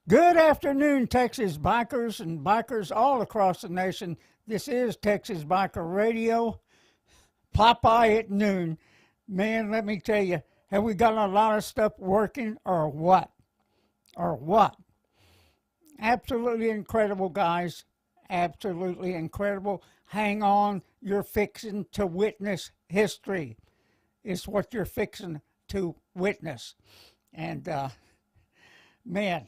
Good afternoon, Texas bikers and bikers all across the nation. This is Texas Biker Radio. Popeye at noon. Man, let me tell you, have we got a lot of stuff working or what? Or what? Absolutely incredible, guys. Absolutely incredible. Hang on. You're fixing to witness history. It's what you're fixing to witness. And, man,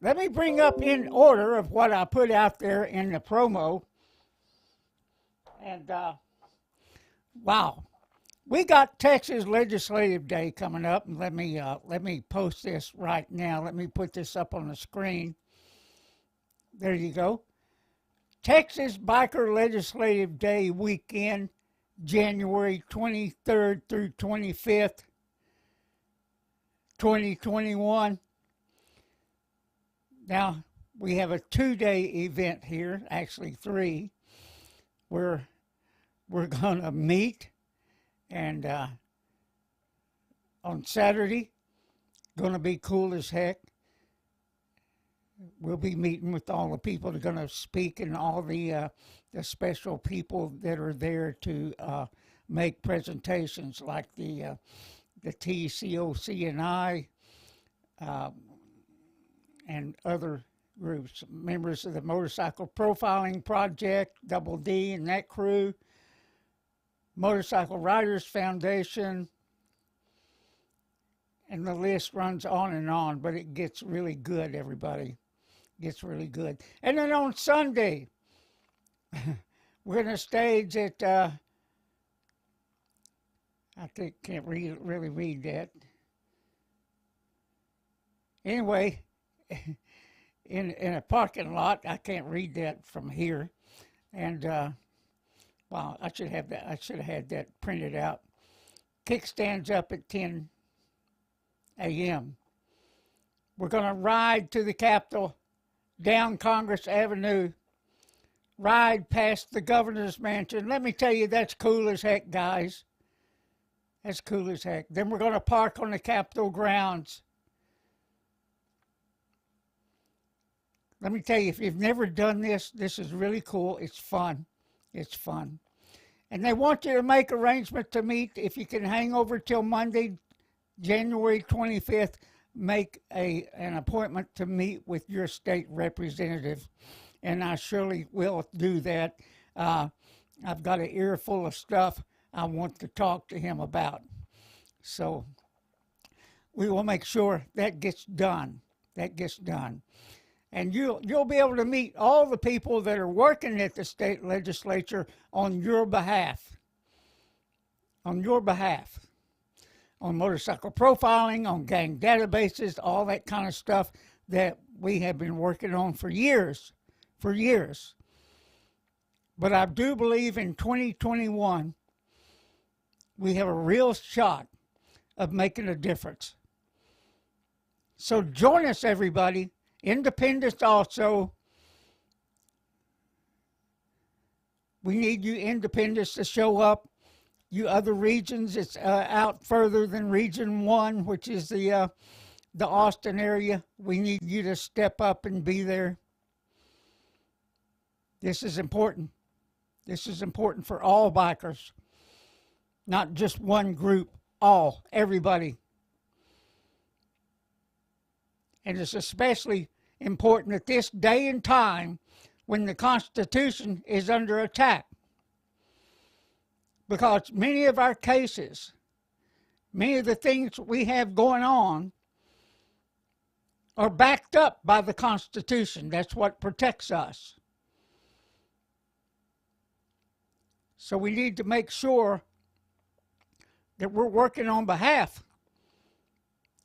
let me bring up in order of what I put out there in the promo. And, wow, we got Texas Legislative Day coming up. And let me post this right now. Let me put this up on the screen. There you go. Texas Biker Legislative Day weekend, January 23rd through 25th, 2021. Now, we have a 2-day event here, actually 3, where we're going to meet, and on Saturday, going to be cool as heck. We'll be meeting with all the people that are going to speak and all the special people that are there to make presentations, like the TCOC and I, and other groups, members of the Motorcycle Profiling Project, Double D and that crew, Motorcycle Riders Foundation, and the list runs on, but it gets really good, everybody. It gets really good. And then on Sunday, we're going to stage at, I can't really read that. Anyway, in a parking lot. I can't read that from here. And, wow, I should have had that printed out. Kickstands up at 10 a.m. We're going to ride to the Capitol, down Congress Avenue, ride past the governor's mansion. Let me tell you, that's cool as heck, guys. That's cool as heck. Then we're going to park on the Capitol grounds. Let me tell you, if you've never done this, this is really cool. It's fun. It's fun. And they want you to make arrangements to meet. If you can hang over till Monday, January 25th, make an appointment to meet with your state representative. And I surely will do that. I've got an earful of stuff I want to talk to him about. So we will make sure that gets done. That gets done. And you'll be able to meet all the people that are working at the state legislature on your behalf. On your behalf. On motorcycle profiling, on gang databases, all that kind of stuff that we have been working on for years. For years. But I do believe in 2021, we have a real shot of making a difference. So join us, everybody. Independents also. We need you independents to show up. You other regions, it's out further than Region 1, which is the Austin area. We need you to step up and be there. This is important. This is important for all bikers. Not just one group, all, everybody. And it's especially important at this day and time when the Constitution is under attack. Because many of our cases, many of the things we have going on are backed up by the Constitution. That's what protects us. So we need to make sure that we're working on behalf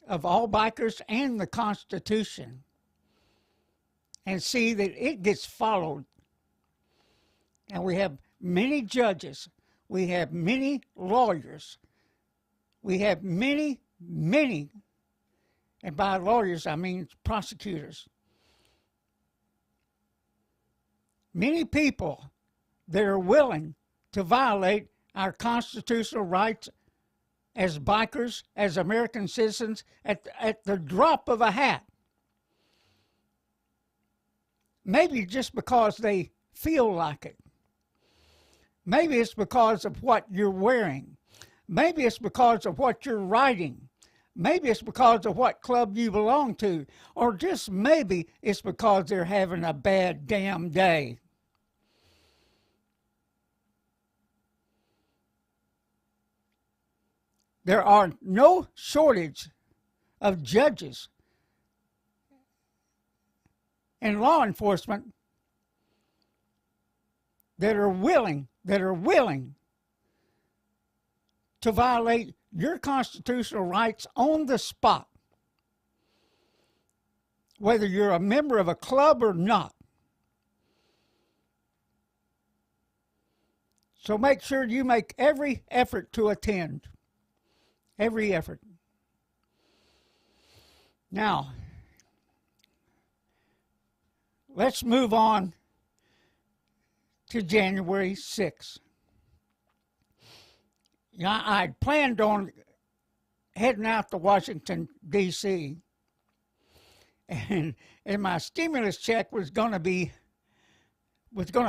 of all bikers and the Constitution, and see that it gets followed. And we have many judges, we have many lawyers, we have many, and by lawyers I mean prosecutors, many people that are willing to violate our constitutional rights as bikers, as American citizens, at the drop of a hat. Maybe just because they feel like it. Maybe it's because of what you're wearing. Maybe it's because of what you're writing. Maybe it's because of what club you belong to. Or just maybe it's because they're having a bad damn day. There are no shortage of judges and law enforcement that are willing to violate your constitutional rights on the spot, whether you're a member of a club or not. So make sure you make every effort to attend. Every effort. Now, let's move on to January 6th. Yeah, I'd planned on heading out to Washington, D.C., and my stimulus check was going to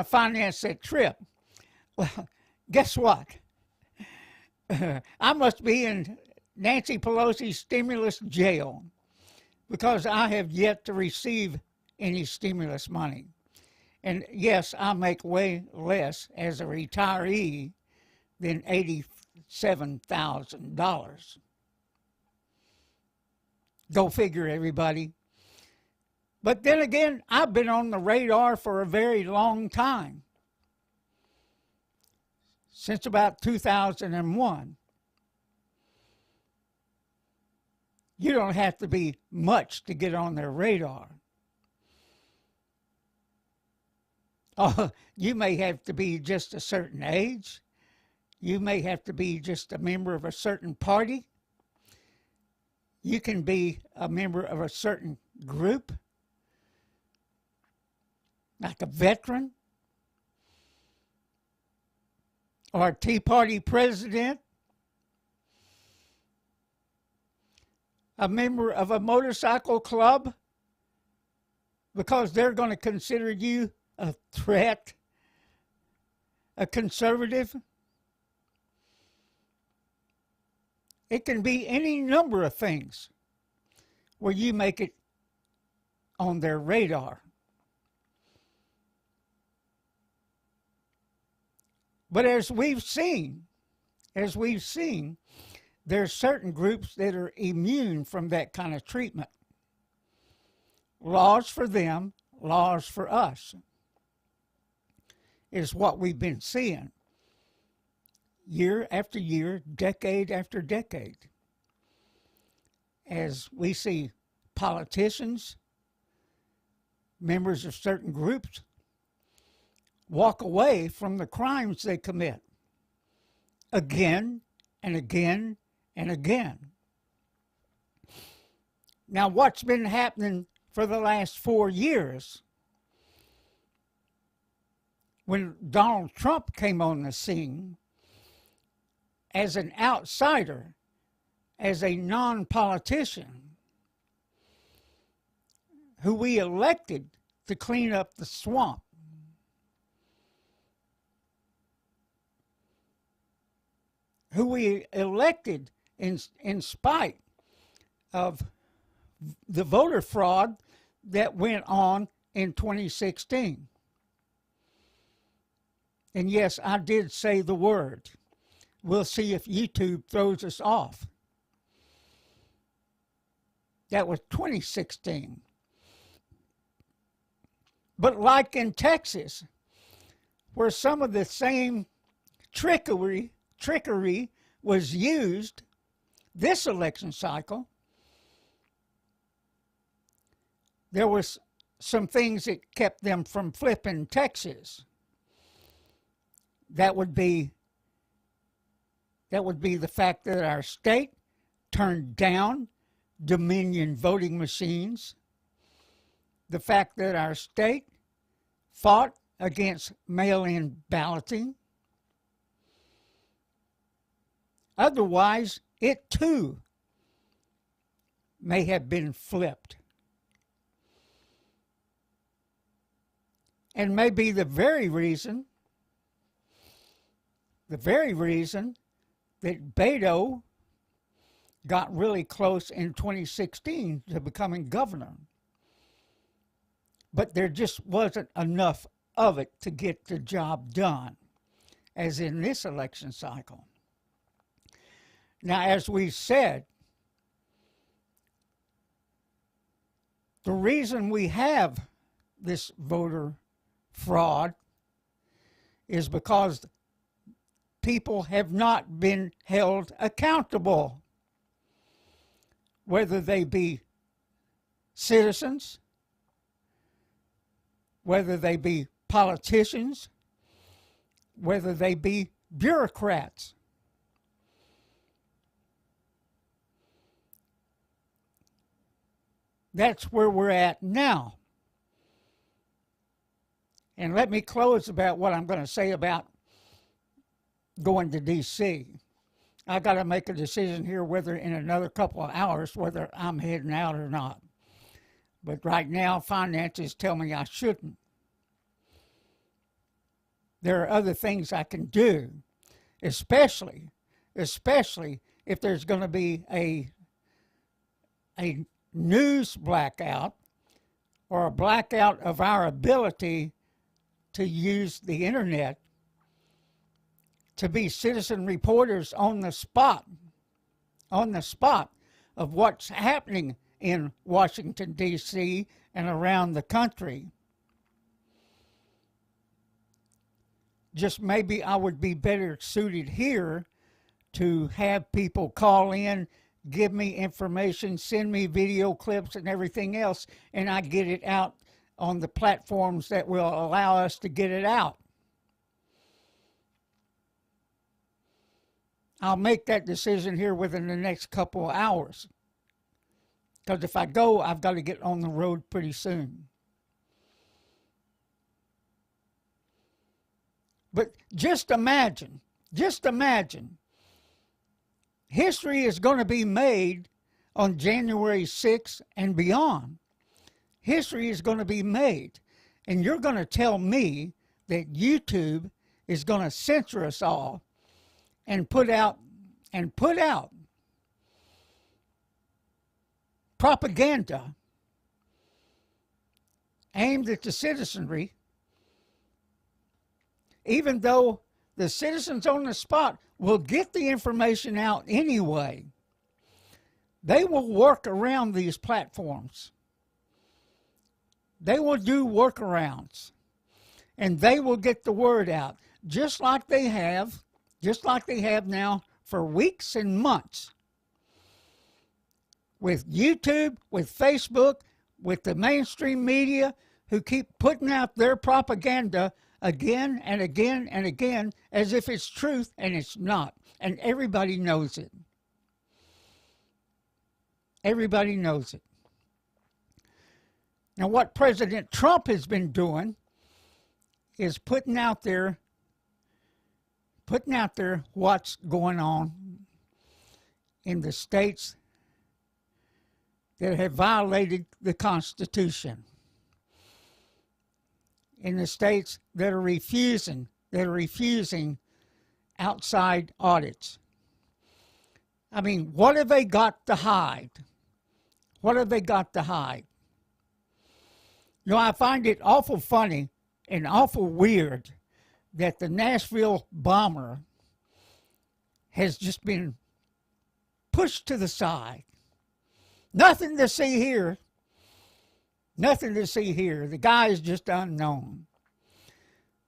finance that trip. Well, guess what? I must be in Nancy Pelosi's stimulus jail because I have yet to receive any stimulus money. And yes, I make way less as a retiree than $87,000. Go figure, everybody. But then again, I've been on the radar for a very long time. Since about 2001. You don't have to be much to get on their radar. Oh, you may have to be just a certain age. You may have to be just a member of a certain party. You can be a member of a certain group, like a veteran, or a Tea Party president, a member of a motorcycle club, because they're going to consider you a threat, a conservative. It can be any number of things where you make it on their radar. But as we've seen, there's certain groups that are immune from that kind of treatment. Laws for them, laws for us, is what we've been seeing year after year, decade after decade, as we see politicians, members of certain groups, walk away from the crimes they commit again and again and again. Now, what's been happening for the last 4 years, when Donald Trump came on the scene as an outsider, as a non-politician, who we elected to clean up the swamp, who we elected in spite of the voter fraud that went on in 2016. And yes, I did say the word. We'll see if YouTube throws us off. That was 2016. But like in Texas, where some of the same trickery was used this election cycle, there was some things that kept them from flipping Texas. That would be the fact that our state turned down Dominion voting machines, the fact that our state fought against mail-in balloting. Otherwise, it too may have been flipped. And may be the very reason that Beto got really close in 2016 to becoming governor. But there just wasn't enough of it to get the job done, as in this election cycle. Now, as we said, the reason we have this voter fraud is because people have not been held accountable, whether they be citizens, whether they be politicians, whether they be bureaucrats. That's where we're at now. And let me close about what I'm going to say about going to D.C. I got to make a decision here whether in another couple of hours whether I'm heading out or not. But right now, finances tell me I shouldn't. There are other things I can do, especially if there's going to be a news blackout or a blackout of our ability to use the internet to be citizen reporters on the spot of what's happening in Washington, D.C. and around the country. Just maybe I would be better suited here to have people call in, give me information, send me video clips and everything else, and I get it out on the platforms that will allow us to get it out. I'll make that decision here within the next couple of hours. Because if I go, I've got to get on the road pretty soon. But just imagine, history is going to be made on January 6th and beyond. History is going to be made. And you're going to tell me that YouTube is going to censor us all and put out propaganda aimed at the citizenry, even though the citizens on the spot will get the information out anyway. They will work around these platforms. They will do workarounds, and they will get the word out, just like they have now for weeks and months. With YouTube, with Facebook, with the mainstream media who keep putting out their propaganda again and again and again as if it's truth, and it's not. And everybody knows it. Everybody knows it. Now, what President Trump has been doing is putting out there what's going on in the states that have violated the Constitution, in the states that are refusing outside audits. I mean, what have they got to hide? What have they got to hide? You know, I find it awful funny and awful weird that the Nashville bomber has just been pushed to the side. Nothing to see here. Nothing to see here. The guy is just unknown.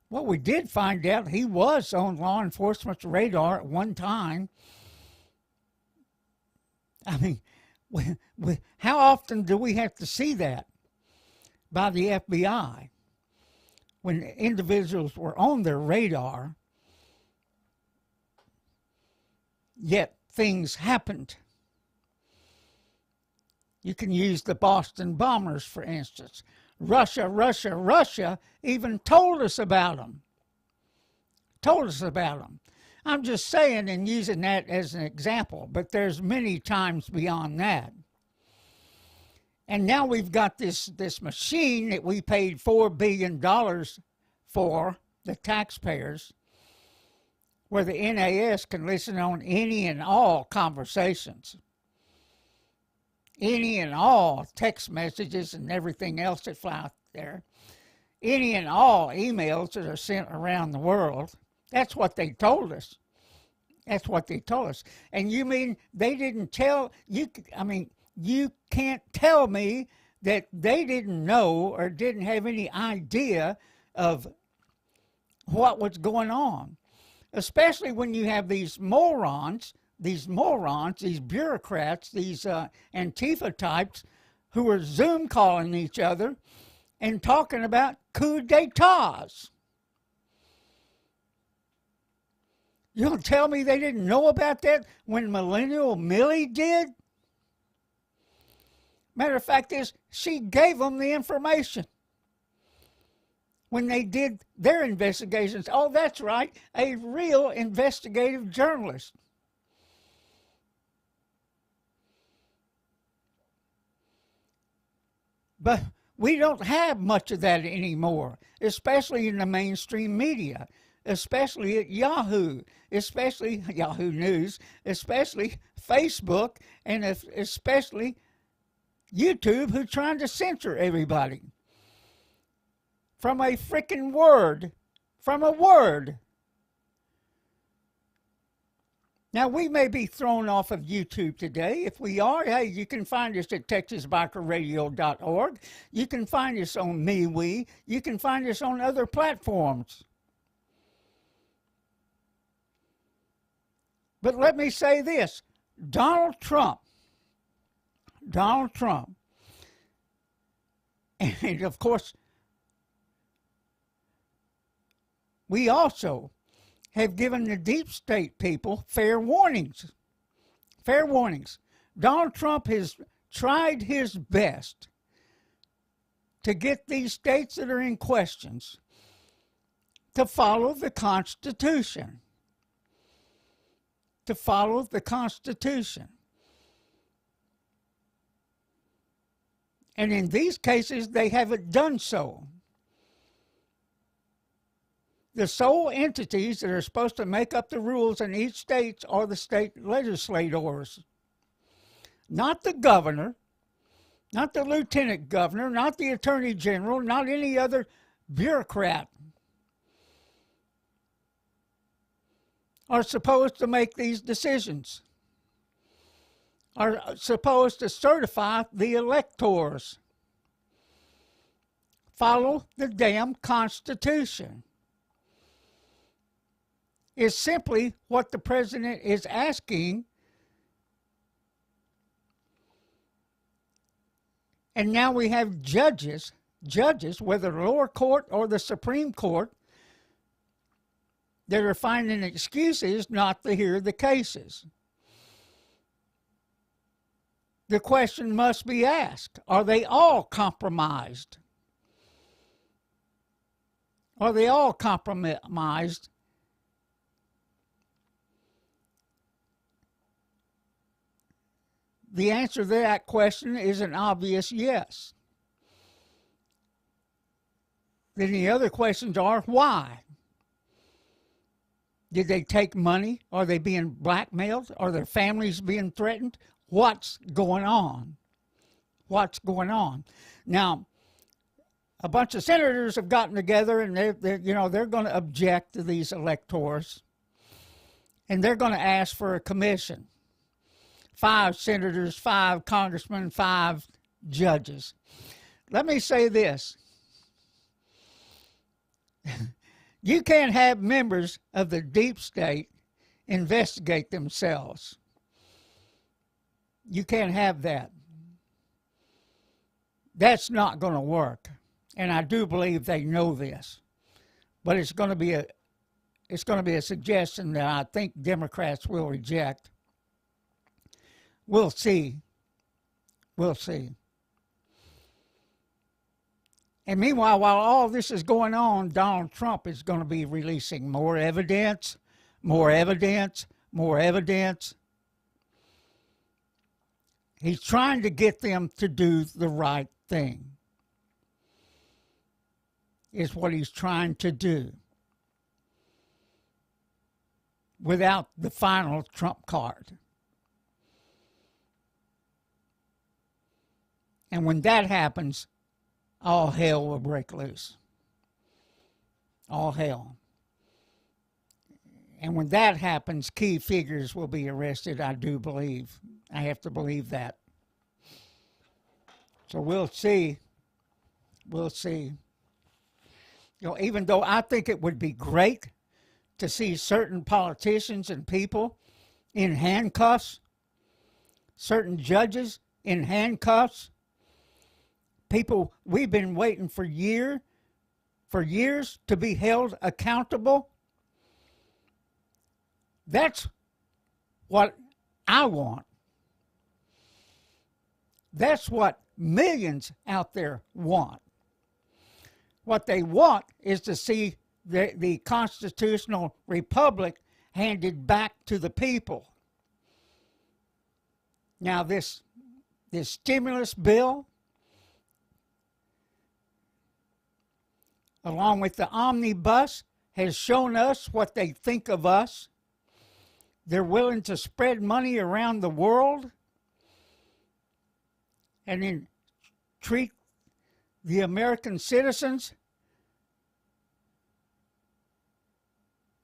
Well, we did find out he was on law enforcement's radar at one time. I mean, how often do we have to see that by the FBI when individuals were on their radar, yet things happened? You can use the Boston bombers, for instance. Russia even told us about them. I'm just saying and using that as an example, but there's many times beyond that. And now we've got this machine that we paid $4 billion for, the taxpayers, where the NAS can listen on any and all conversations, any and all text messages and everything else that fly out there, any and all emails that are sent around the world. That's what they told us. That's what they told us. And you mean they didn't tell you? I mean, you can't tell me that they didn't know or didn't have any idea of what was going on, especially when you have these morons, these bureaucrats, these Antifa types who are Zoom calling each other and talking about coup d'etats. You don't tell me they didn't know about that when Millennial Millie did? Matter of fact is, she gave them the information when they did their investigations. Oh, that's right, a real investigative journalist. But we don't have much of that anymore, especially in the mainstream media, especially at Yahoo, especially Yahoo News, especially Facebook, and especially YouTube, who's trying to censor everybody from a freaking word, from a word. Now, we may be thrown off of YouTube today. If we are, hey, you can find us at texasbikerradio.org. You can find us on MeWe. You can find us on other platforms. But let me say this. Donald Trump, and of course, we also have given the deep state people fair warnings. Fair warnings. Donald Trump has tried his best to get these states that are in questions to follow the Constitution. To follow the Constitution. And in these cases, they haven't done so. The sole entities that are supposed to make up the rules in each state are the state legislators. Not the governor, not the lieutenant governor, not the attorney general, not any other bureaucrat are supposed to make these decisions, are supposed to certify the electors. Follow the damn Constitution is simply what the president is asking. And now we have judges, whether the lower court or the Supreme Court, that are finding excuses not to hear the cases. The question must be asked, are they all compromised? Are they all compromised? The answer to that question is an obvious yes. Then the other questions are, why? Did they take money? Are they being blackmailed? Are their families being threatened? What's going on? What's going on? Now, a bunch of senators have gotten together and they're going to object to these electors, and they're going to ask for a commission. 5 senators, 5 congressmen, 5 judges. Let me say this. You can't have members of the deep state investigate themselves. You can't have that. That's not going to work. And I do believe they know this. But it's going to be a suggestion that I think Democrats will reject. We'll see. We'll see. And meanwhile, while all this is going on, Donald Trump is going to be releasing more evidence, more evidence, more evidence. He's trying to get them to do the right thing, is what he's trying to do, without the final trump card. And when that happens, all hell will break loose. All hell. And when that happens, key figures will be arrested, I do believe. I have to believe that. So we'll see. We'll see. You know, even though I think it would be great to see certain politicians and people in handcuffs, certain judges in handcuffs, people we've been waiting for years to be held accountable. That's what I want. That's what millions out there want. What they want is to see the constitutional republic handed back to the people. Now this stimulus bill, along with the omnibus, has shown us what they think of us. They're willing to spread money around the world and then treat the American citizens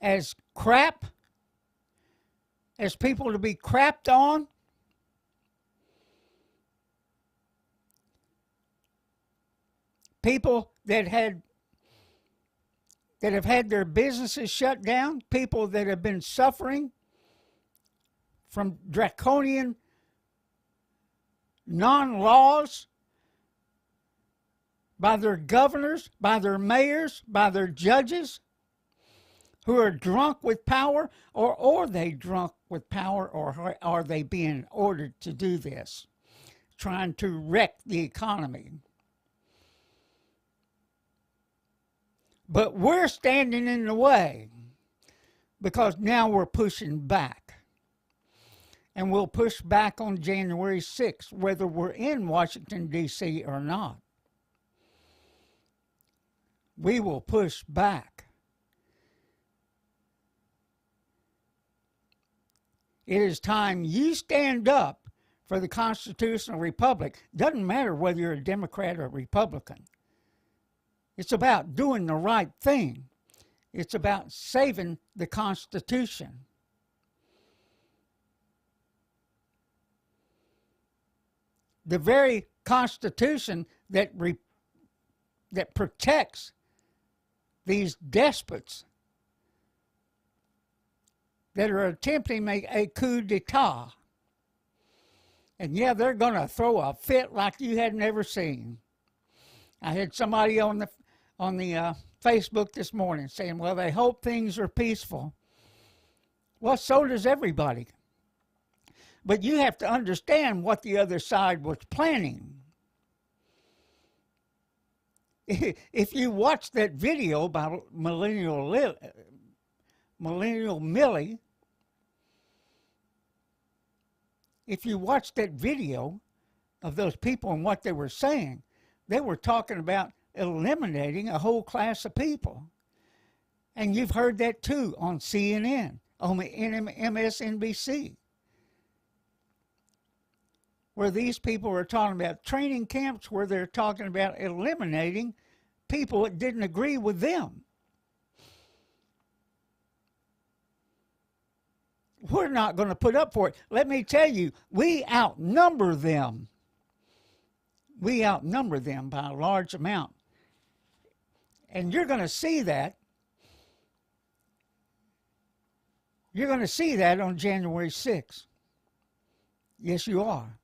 as crap, as people to be crapped on. People that have had their businesses shut down, people that have been suffering from draconian non-laws by their governors, by their mayors, by their judges, who are drunk with power, or are they drunk with power, or are they being ordered to do this, trying to wreck the economy? But we're standing in the way because now we're pushing back. And we'll push back on January 6th, whether we're in Washington, D.C. or not. We will push back. It is time you stand up for the constitutional republic. Doesn't matter whether you're a Democrat or a Republican. It's about doing the right thing. It's about saving the Constitution. The very Constitution that protects these despots that are attempting to make a coup d'etat. And yeah, they're going to throw a fit like you had never seen. I had somebody on the Facebook this morning saying, well, they hope things are peaceful. Well, so does everybody. But you have to understand what the other side was planning. If you watch that video about Millennial Millie, if you watch that video of those people and what they were saying, they were talking about eliminating a whole class of people. And you've heard that too on CNN, on the MSNBC, where these people are talking about training camps, where they're talking about eliminating people that didn't agree with them. We're not going to put up for it. Let me tell you, we outnumber them. We outnumber them by a large amount. And you're going to see that. You're going to see that on January 6th. Yes, you are.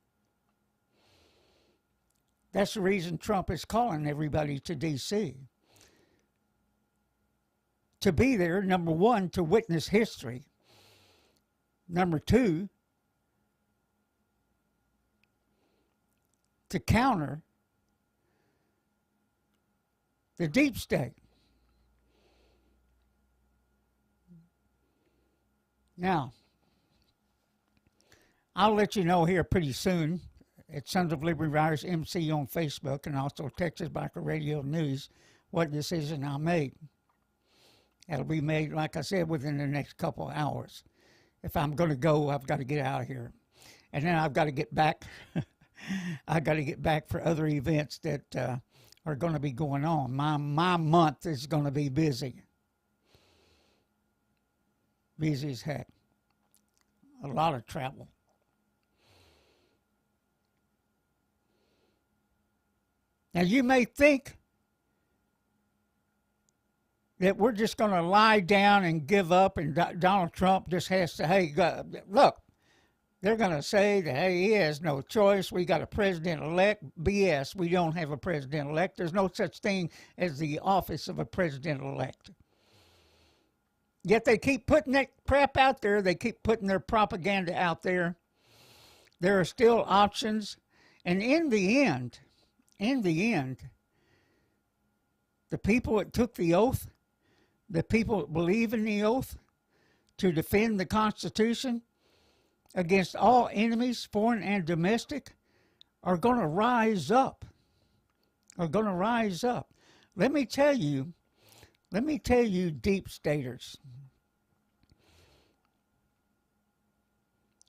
That's the reason Trump is calling everybody to D.C. To be there, number one, to witness history. Number two, to counter the deep state. Now, I'll let you know here pretty soon at Sons of Liberty Riders MC on Facebook and also Texas Biker Radio News what decision I made. That'll be made, like I said, within the next couple of hours. If I'm going to go, I've got to get out of here. And then I've got to get back. I've got to get back for other events that are going to be going on. My month is going to be busy. Busy as heck. A lot of travel. Now, you may think that we're just going to lie down and give up and Donald Trump just has to, hey, look, they're going to say that, hey, he has no choice. We got a president-elect. BS. We don't have a president-elect. There's no such thing as the office of a president-elect. Yet they keep putting that crap out there. They keep putting their propaganda out there. There are still options. And in the end, the people that took the oath, the people that believe in the oath to defend the Constitution against all enemies, foreign and domestic, are going to rise up. Are going to rise up. Let me tell you, deep staters,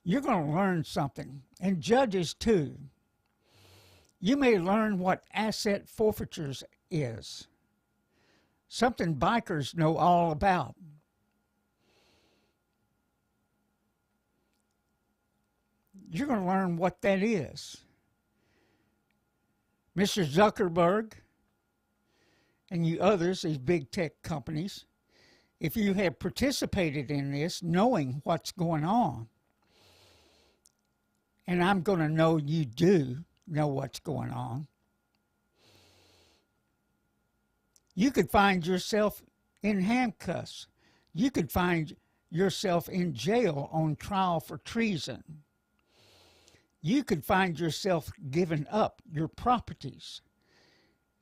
you're going to learn something, and judges too. You may learn what asset forfeitures is, something bikers know all about. You're going to learn what that is. Mr. Zuckerberg and you others, these big tech companies, if you have participated in this, knowing what's going on, and I'm going to know you do know what's going on, you could find yourself in handcuffs. You could find yourself in jail on trial for treason. You could find yourself giving up your properties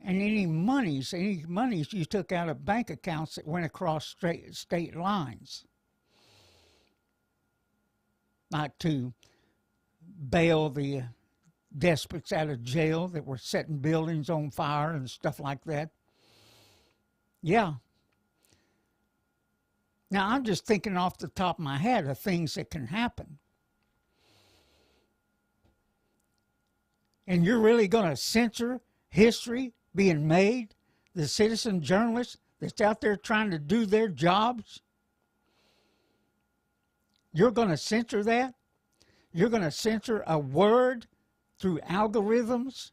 and any monies you took out of bank accounts that went across state lines, not to bail the despots out of jail that were setting buildings on fire and stuff like that. Yeah. Now, I'm just thinking off the top of my head of things that can happen. And you're really going to censor history being made, the citizen journalists that's out there trying to do their jobs? You're going to censor that? You're going to censor a word through algorithms?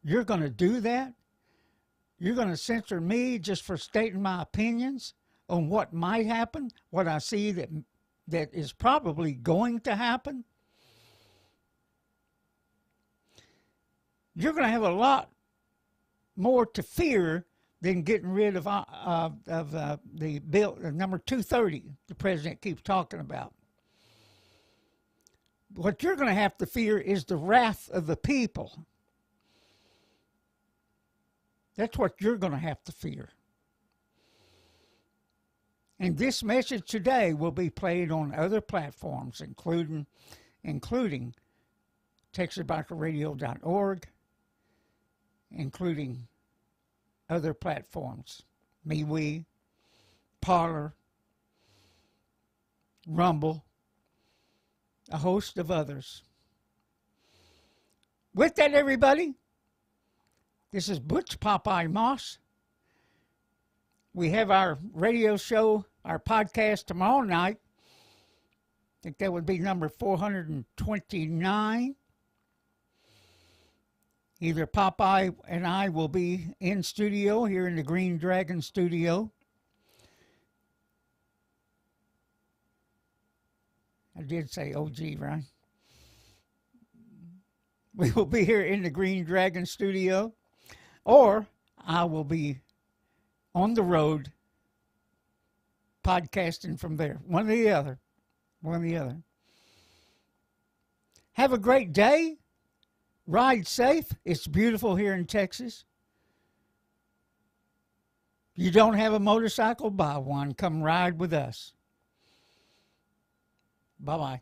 You're going to do that? You're going to censor me just for stating my opinions on what might happen, what I see that is probably going to happen? You're going to have a lot more to fear than getting rid of the bill, number 230, the president keeps talking about. What you're going to have to fear is the wrath of the people. That's what you're going to have to fear. And this message today will be played on other platforms, including TexasBikerRadio.org, including other platforms, MeWe, Parler, Rumble, a host of others. With that, everybody, this is Butch Popeye Moss. We have our radio show, our podcast tomorrow night. I think that would be number 429. Either Popeye and I will be in studio here in the Green Dragon studio. I did say OG, right? We will be here in the Green Dragon studio, or I will be on the road podcasting from there. One or the other. One or the other. Have a great day. Ride safe. It's beautiful here in Texas. If you don't have a motorcycle, buy one. Come ride with us. Bye bye.